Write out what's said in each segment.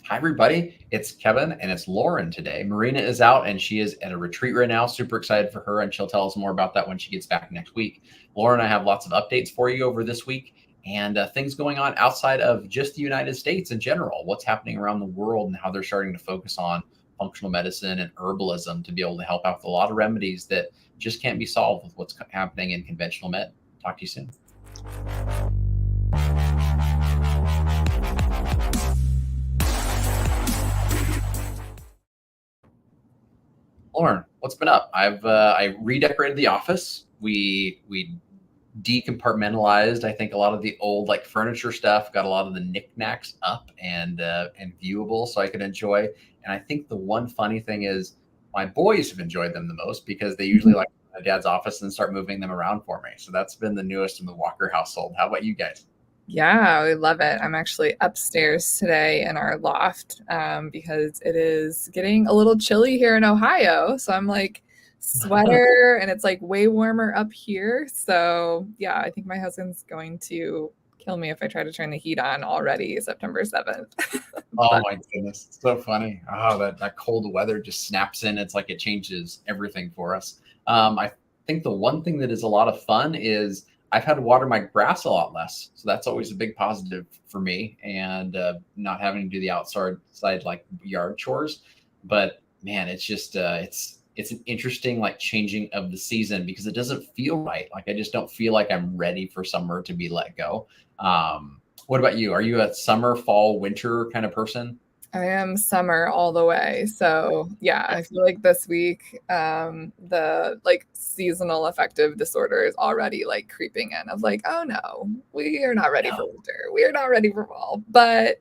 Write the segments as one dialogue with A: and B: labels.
A: Hi, everybody. It's Kevin and it's Lauren today. Marina is out and she is at a retreat right now. Super excited for her, and she'll tell us more about that when she gets back next week. Lauren, I have lots of updates for you over this week and things going on outside of just the United States in general. What's happening around the world and how they're starting to focus on functional medicine and herbalism to be able to help out with a lot of remedies that just can't be solved with what's happening in conventional med. Talk to you soon. Lauren, what's been up? I redecorated the office. We decompartmentalized, I think, a lot of the old like furniture stuff. Got a lot of the knickknacks up and viewable, so I could enjoy. And I think the one funny thing is my boys have enjoyed them the most because they usually like my dad's office and start moving them around for me. So that's been the newest in the Walker household. How about you guys?
B: Yeah, we love it. I'm actually upstairs today in our loft because it is getting a little chilly here in Ohio. So I'm like sweater and it's like way warmer up here. So yeah, I think my husband's going to kill me if I try to turn the heat on already September 7th.
A: Oh
B: But
A: my goodness, it's so funny. Oh, that cold weather just snaps in. It's like it changes everything for us. I think the one thing that is a lot of fun is I've had to water my grass a lot less, so that's always a big positive for me, and not having to do the outside like yard chores. But man, it's just it's an interesting like changing of the season because it doesn't feel right. Like I just don't feel like I'm ready for summer to be let go. What about you? Are you a summer, fall, winter kind of person?
B: I am summer all the way. So yeah, I feel like this week, the like seasonal affective disorder is already like creeping in of like, oh no, we are not ready
A: Yeah.
B: for winter. We are not ready for fall. But,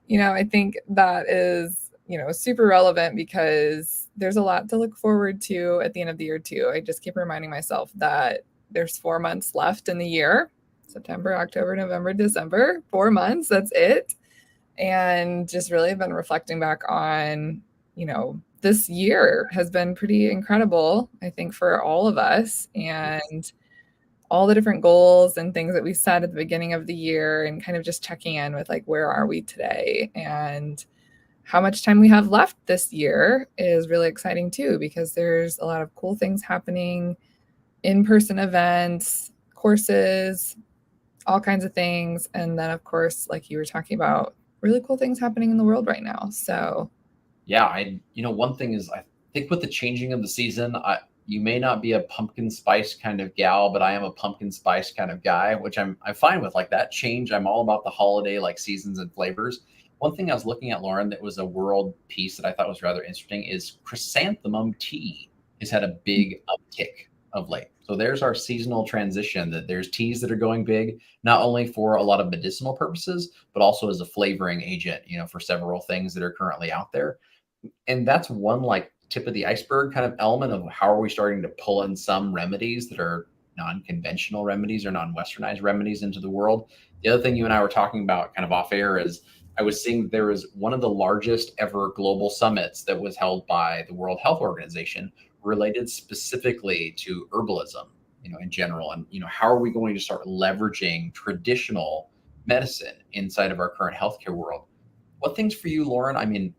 B: I think that is, super relevant because there's a lot to look forward to at the end of the year too. I just keep reminding myself that there's 4 months left in the year. September, October, November, December, 4 months. That's it, and just really been reflecting back on, this year has been pretty incredible, I think, for all of us, and all the different goals and things that we set at the beginning of the year, and kind of just checking in with like, where are we today? And how much time we have left this year is really exciting too, because there's a lot of cool things happening, in-person events, courses, all kinds of things. And then, of course, like you were talking about, really cool things happening in the world right now. So,
A: Yeah, one thing is I think with the changing of the season, you may not be a pumpkin spice kind of gal, but I am a pumpkin spice kind of guy, which I'm fine with. Like that change, I'm all about the holiday like seasons and flavors. One thing I was looking at, Lauren, that was a world piece that I thought was rather interesting is chrysanthemum tea has had a big uptick of late. So there's our seasonal transition that there's teas that are going big, not only for a lot of medicinal purposes, but also as a flavoring agent, for several things that are currently out there. And that's one like tip of the iceberg kind of element of how are we starting to pull in some remedies that are non-conventional remedies or non-westernized remedies into the world. The other thing you and I were talking about kind of off air is I was seeing there was one of the largest ever global summits that was held by the World Health Organization related specifically to herbalism, in general. And, how are we going to start leveraging traditional medicine inside of our current healthcare world? What things for you, Lauren? I mean,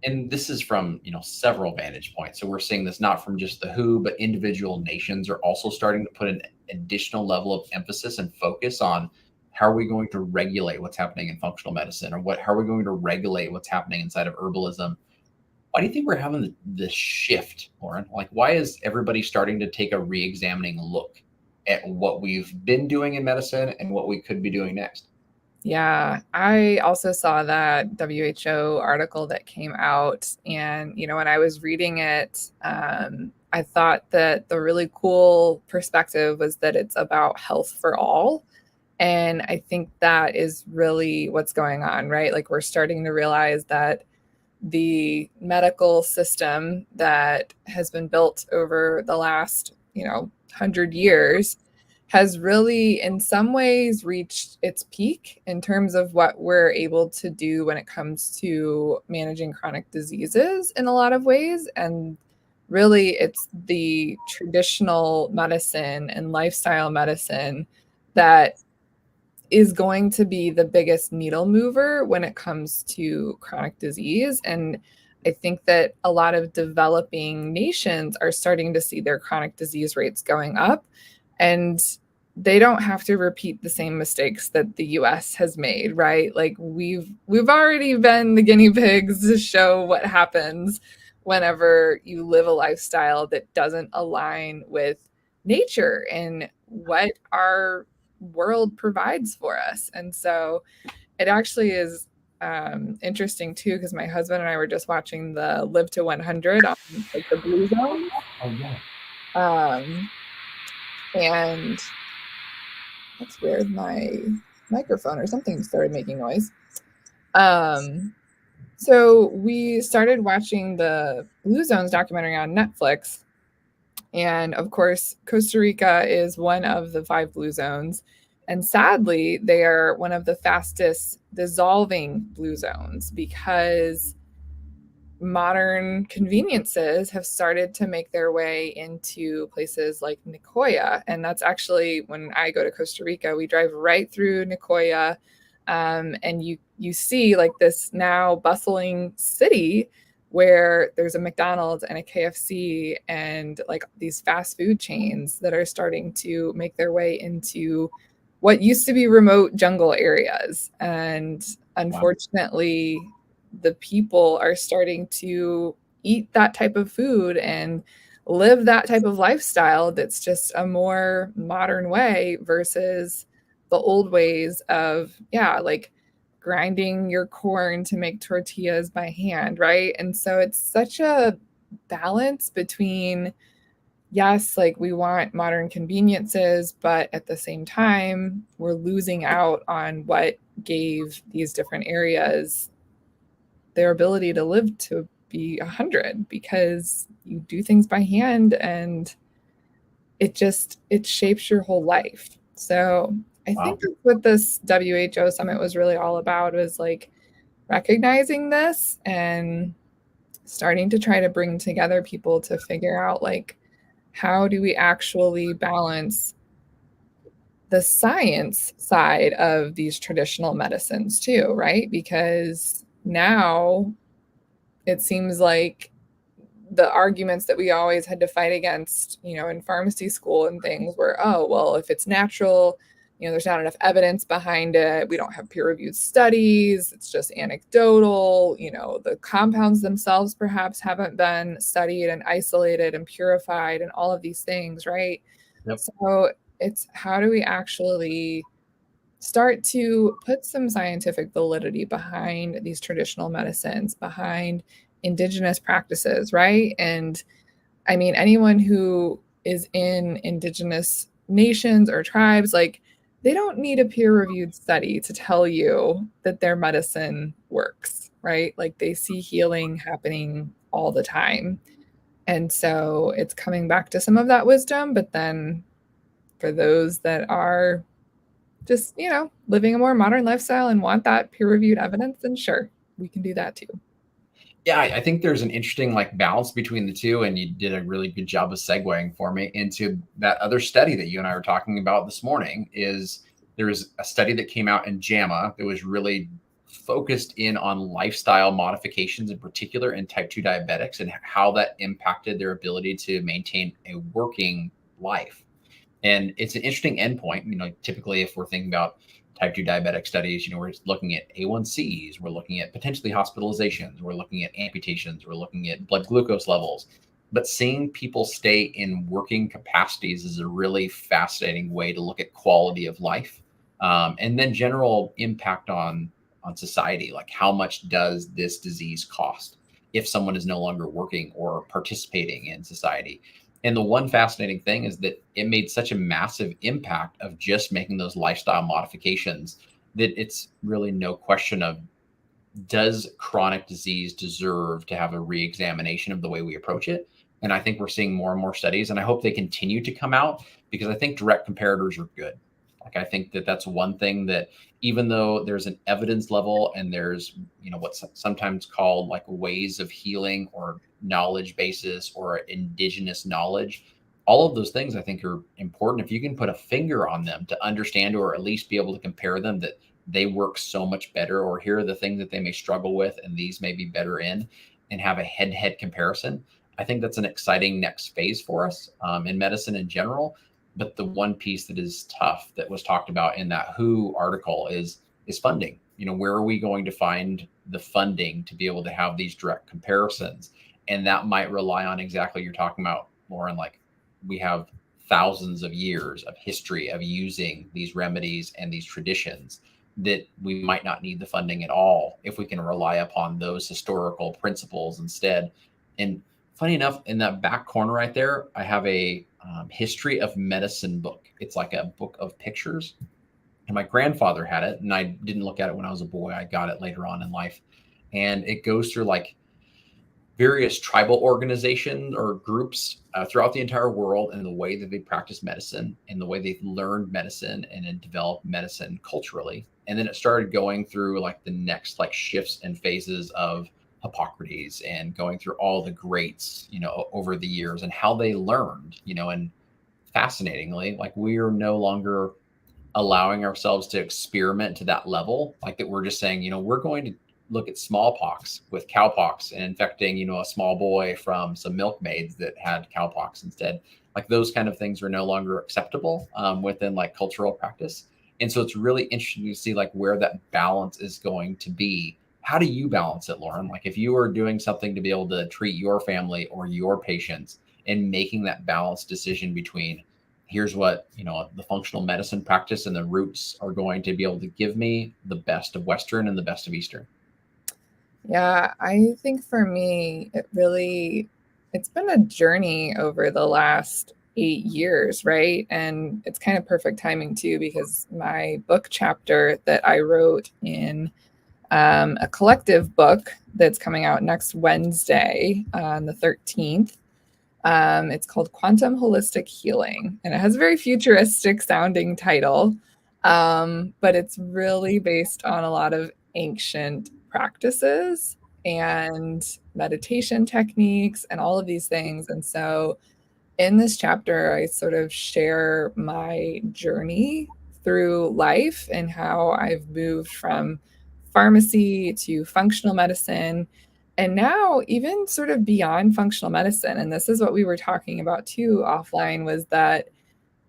A: and this is from several vantage points, so we're seeing this not from just the WHO, but individual nations are also starting to put an additional level of emphasis and focus on how are we going to regulate what's happening in functional medicine, or how are we going to regulate what's happening inside of herbalism. Why do you think we're having this shift, Lauren? Like, why is everybody starting to take a re-examining look at what we've been doing in medicine and what we could be doing next?
B: yeah, I also saw that WHO article that came out. And, when I was reading it, I thought that the really cool perspective was that it's about health for all. And I think that is really what's going on, right? Like, we're starting to realize that the medical system that has been built over the last, 100 years has really, in some ways, reached its peak in terms of what we're able to do when it comes to managing chronic diseases in a lot of ways. And really, it's the traditional medicine and lifestyle medicine that is going to be the biggest needle mover when it comes to chronic disease. And I think that a lot of developing nations are starting to see their chronic disease rates going up, and they don't have to repeat the same mistakes that the US has made, right? Like we've already been the guinea pigs to show what happens whenever you live a lifestyle that doesn't align with nature and what our world provides for us. And so it actually is interesting too, because my husband and I were just watching the Live to 100 on like the Blue Zone.
A: Oh yeah.
B: And that's weird. My microphone or something started making noise. So we started watching the Blue Zones documentary on Netflix. And of course, Costa Rica is one of the 5 blue zones. And sadly, they are one of the fastest dissolving blue zones because modern conveniences have started to make their way into places like Nicoya. And that's actually, when I go to Costa Rica, we drive right through Nicoya. And you see like this now bustling city where there's a McDonald's and a KFC and like these fast food chains that are starting to make their way into what used to be remote jungle areas. And unfortunately, the people are starting to eat that type of food and live that type of lifestyle that's just a more modern way versus the old ways of, like grinding your corn to make tortillas by hand, right? And so it's such a balance between, yes, like we want modern conveniences, but at the same time, we're losing out on what gave these different areas their ability to live to be 100, because you do things by hand and it shapes your whole life. So I think that's what this WHO summit was really all about, was like recognizing this and starting to try to bring together people to figure out like, how do we actually balance the science side of these traditional medicines too, right? Because now it seems like the arguments that we always had to fight against, in pharmacy school and things were, oh, well, if it's natural, there's not enough evidence behind it. We don't have peer-reviewed studies. It's just anecdotal. The compounds themselves perhaps haven't been studied and isolated and purified and all of these things, right?
A: Yep.
B: So it's, how do we actually start to put some scientific validity behind these traditional medicines, behind indigenous practices, right? And I mean, anyone who is in indigenous nations or tribes, like they don't need a peer-reviewed study to tell you that their medicine works, right? Like they see healing happening all the time. And so it's coming back to some of that wisdom, but then for those that are just, living a more modern lifestyle and want that peer-reviewed evidence, then sure, we can do that too.
A: Yeah, I think there's an interesting balance between the two, and you did a really good job of segueing for me into that other study that you and I were talking about this morning. There was a study that came out in JAMA that was really focused in on lifestyle modifications, in particular in type 2 diabetics, and how that impacted their ability to maintain a working life. And it's an interesting endpoint. Typically if we're thinking about type 2 diabetic studies, we're looking at A1Cs, we're looking at potentially hospitalizations, we're looking at amputations, we're looking at blood glucose levels. But seeing people stay in working capacities is a really fascinating way to look at quality of life, and then general impact on society. Like, how much does this disease cost if someone is no longer working or participating in society? And the one fascinating thing is that it made such a massive impact of just making those lifestyle modifications that it's really no question of, does chronic disease deserve to have a re-examination of the way we approach it? And I think we're seeing more and more studies, and I hope they continue to come out, because I think direct comparators are good. Like, I think that that's one thing that, even though there's an evidence level and there's, what's sometimes called like ways of healing or knowledge basis or indigenous knowledge, all of those things I think are important. If you can put a finger on them to understand, or at least be able to compare them, that they work so much better, or here are the things that they may struggle with and these may be better in, and have a head-to-head comparison, I think that's an exciting next phase for us in medicine in general. But the one piece that is tough that was talked about in that WHO article is funding. Where are we going to find the funding to be able to have these direct comparisons? And that might rely on exactly what you're talking about, Lauren. Like, we have thousands of years of history of using these remedies and these traditions, that we might not need the funding at all if we can rely upon those historical principles instead. And funny enough, in that back corner right there, I have a history of medicine book. It's like a book of pictures. And my grandfather had it, and I didn't look at it when I was a boy. I got it later on in life. And it goes through like various tribal organizations or groups throughout the entire world, and the way that they practice medicine and the way they've learned medicine and then developed medicine culturally. And then it started going through like the next like shifts and phases of Hippocrates, and going through all the greats, over the years, and how they learned, and fascinatingly, like, we are no longer allowing ourselves to experiment to that level. Like, that we're just saying, we're going to look at smallpox with cowpox and infecting, a small boy from some milkmaids that had cowpox instead. Like, those kind of things are no longer acceptable within like cultural practice. And so it's really interesting to see like where that balance is going to be. How do you balance it, Lauren? Like, if you are doing something to be able to treat your family or your patients, and making that balanced decision between, here's what, the functional medicine practice and the roots are going to be able to give me the best of Western and the best of Eastern.
B: Yeah, I think for me, it's been a journey over the last 8 years, right? And it's kind of perfect timing too, because my book chapter that I wrote in a collective book that's coming out next Wednesday on the 13th. It's called Quantum Holistic Healing, and it has a very futuristic sounding title, but it's really based on a lot of ancient practices and meditation techniques and all of these things. And so in this chapter, I sort of share my journey through life and how I've moved from pharmacy to functional medicine, and now even sort of beyond functional medicine. And this is what we were talking about too offline, was that,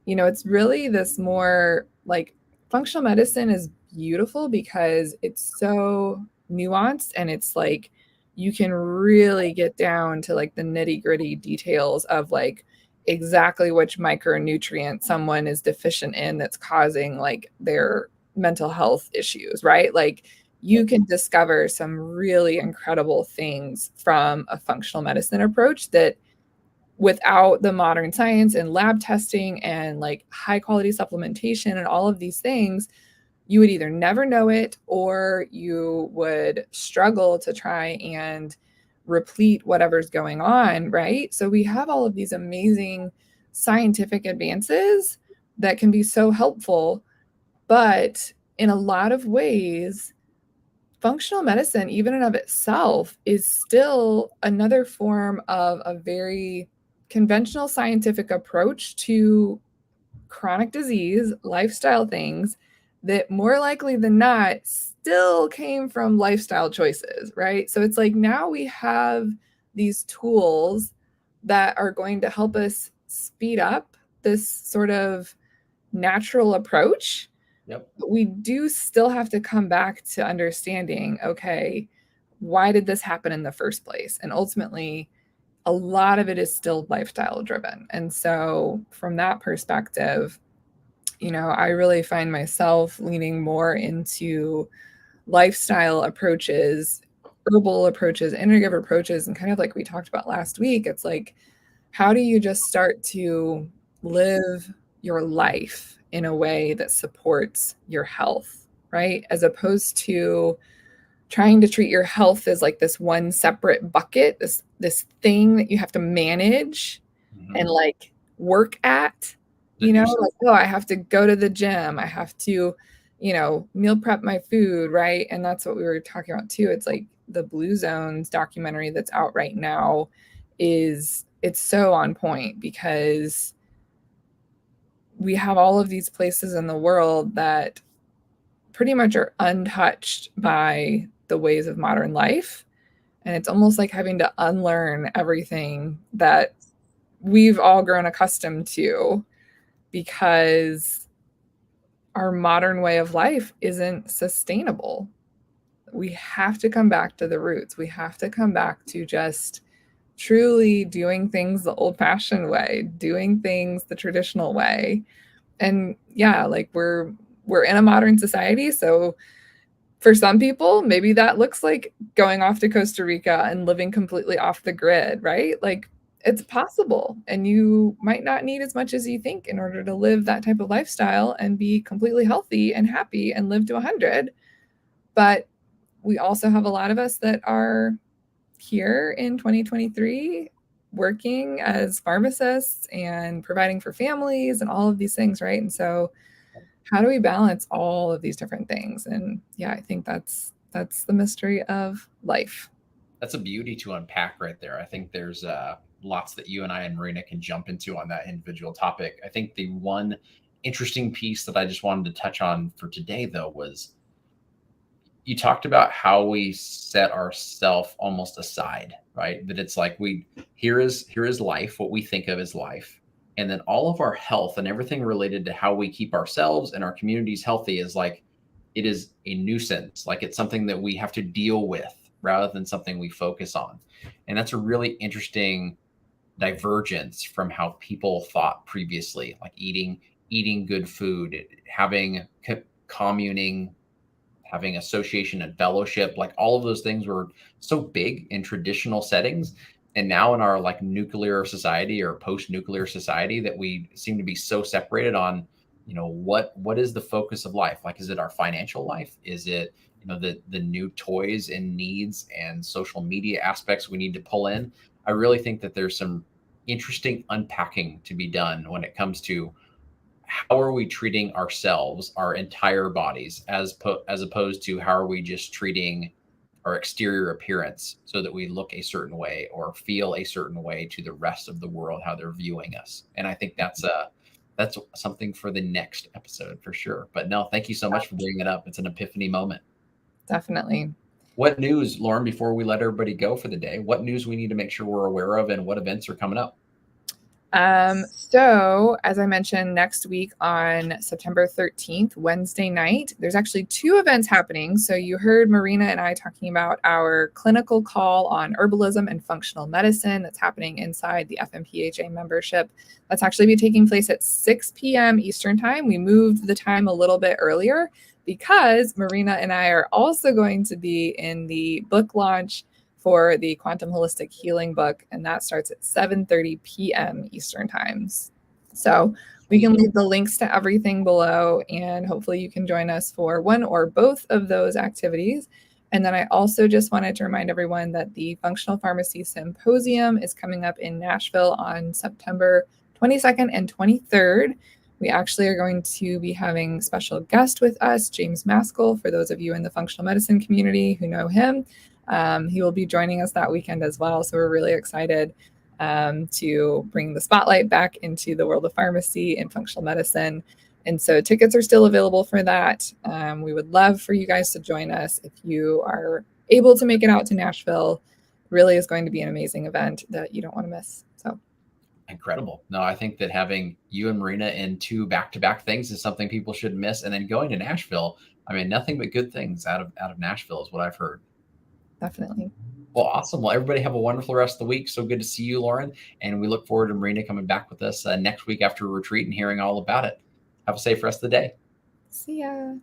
B: it's really this more like, functional medicine is beautiful because it's so nuanced, and it's like you can really get down to like the nitty-gritty details of like exactly which micronutrient someone is deficient in that's causing like their mental health issues, right? Like, you can discover some really incredible things from a functional medicine approach that, without the modern science and lab testing and like high quality supplementation and all of these things, you would either never know it, or you would struggle to try and replete whatever's going on, right? So we have all of these amazing scientific advances that can be so helpful, but in a lot of ways, functional medicine, even in of itself, is still another form of a very conventional scientific approach to chronic disease, lifestyle things that more likely than not still came from lifestyle choices, right? So it's like, now we have these tools that are going to help us speed up this sort of natural approach.
A: Yep.
B: But we do still have to come back to understanding, okay, why did this happen in the first place? And ultimately, a lot of it is still lifestyle driven. And so from that perspective, I really find myself leaning more into lifestyle approaches, herbal approaches, integrative approaches, and kind of like we talked about last week, it's like, how do you just start to live your life in a way that supports your health, right? As opposed to trying to treat your health as like this one separate bucket, this thing that you have to manage and like work at, like, oh, I have to go to the gym, I have to, meal prep my food, right? And that's what we were talking about too. It's like the Blue Zones documentary that's out right now is it's so on point because we have all of these places in the world that pretty much are untouched by the ways of modern life. And it's almost like having to unlearn everything that we've all grown accustomed to because our modern way of life isn't sustainable. We have to come back to the roots. We have to come back to just truly doing things the old-fashioned way, doing things the traditional way. And yeah, like we're in a modern society, so for some people, maybe that looks like going off to Costa Rica and living completely off the grid, right? Like it's possible. And you might not need as much as you think in order to live that type of lifestyle and be completely healthy and happy and live to 100. But we also have a lot of us that are here in 2023 working as pharmacists and providing for families and all of these things, right? And so how do we balance all of these different things? And yeah, I think that's the mystery of life.
A: That's a beauty to unpack right there. I think there's lots that you and I and Marina can jump into on that individual topic. I think the one interesting piece that I just wanted to touch on for today, though, was you talked about how we set ourselves almost aside, right? That it's like here is life, what we think of as life. And then all of our health and everything related to how we keep ourselves and our communities healthy is like, it is a nuisance. Like it's something that we have to deal with rather than something we focus on. And that's a really interesting divergence from how people thought previously, like eating good food, having communing, having association and fellowship, like all of those things were so big in traditional settings. And now in our like nuclear society or post-nuclear society that we seem to be so separated on, what is the focus of life? Like, is it our financial life? Is it, the new toys and needs and social media aspects we need to pull in? I really think that there's some interesting unpacking to be done when it comes to how are we treating ourselves, our entire bodies, as opposed to how are we just treating our exterior appearance so that we look a certain way or feel a certain way to the rest of the world, how they're viewing us. And I think that's something for the next episode for sure. But no, thank you so much for bringing it up. It's an epiphany moment.
B: Definitely.
A: What news, Lauren, before we let everybody go for the day, what news we need to make sure we're aware of and what events are coming up?
B: So as I mentioned, next week on September 13th, Wednesday night, there's actually 2 events happening. So you heard Marina and I talking about our clinical call on herbalism and functional medicine that's happening inside the FMPHA membership. That's actually be taking place at 6 p.m. Eastern time. We moved the time a little bit earlier because Marina and I are also going to be in the book launch for the Quantum Holistic Healing book, and that starts at 7:30 p.m. Eastern times. So we can leave the links to everything below, and hopefully you can join us for one or both of those activities. And then I also just wanted to remind everyone that the Functional Pharmacy Symposium is coming up in Nashville on September 22nd and 23rd. We actually are going to be having a special guest with us, James Maskell, for those of you in the functional medicine community who know him. He will be joining us that weekend as well. So we're really excited to bring the spotlight back into the world of pharmacy and functional medicine. And so tickets are still available for that. We would love for you guys to join us if you are able to make it out to Nashville. Really is going to be an amazing event that you don't want to miss. So
A: incredible. No, I think that having you and Marina in 2 back-to-back things is something people shouldn't miss. And then going to Nashville, I mean, nothing but good things out of Nashville is what I've heard.
B: Definitely.
A: Well, awesome. Well, everybody have a wonderful rest of the week. So good to see you, Lauren. And we look forward to Marina coming back with us next week after a retreat and hearing all about it. Have a safe rest of the day.
B: See ya.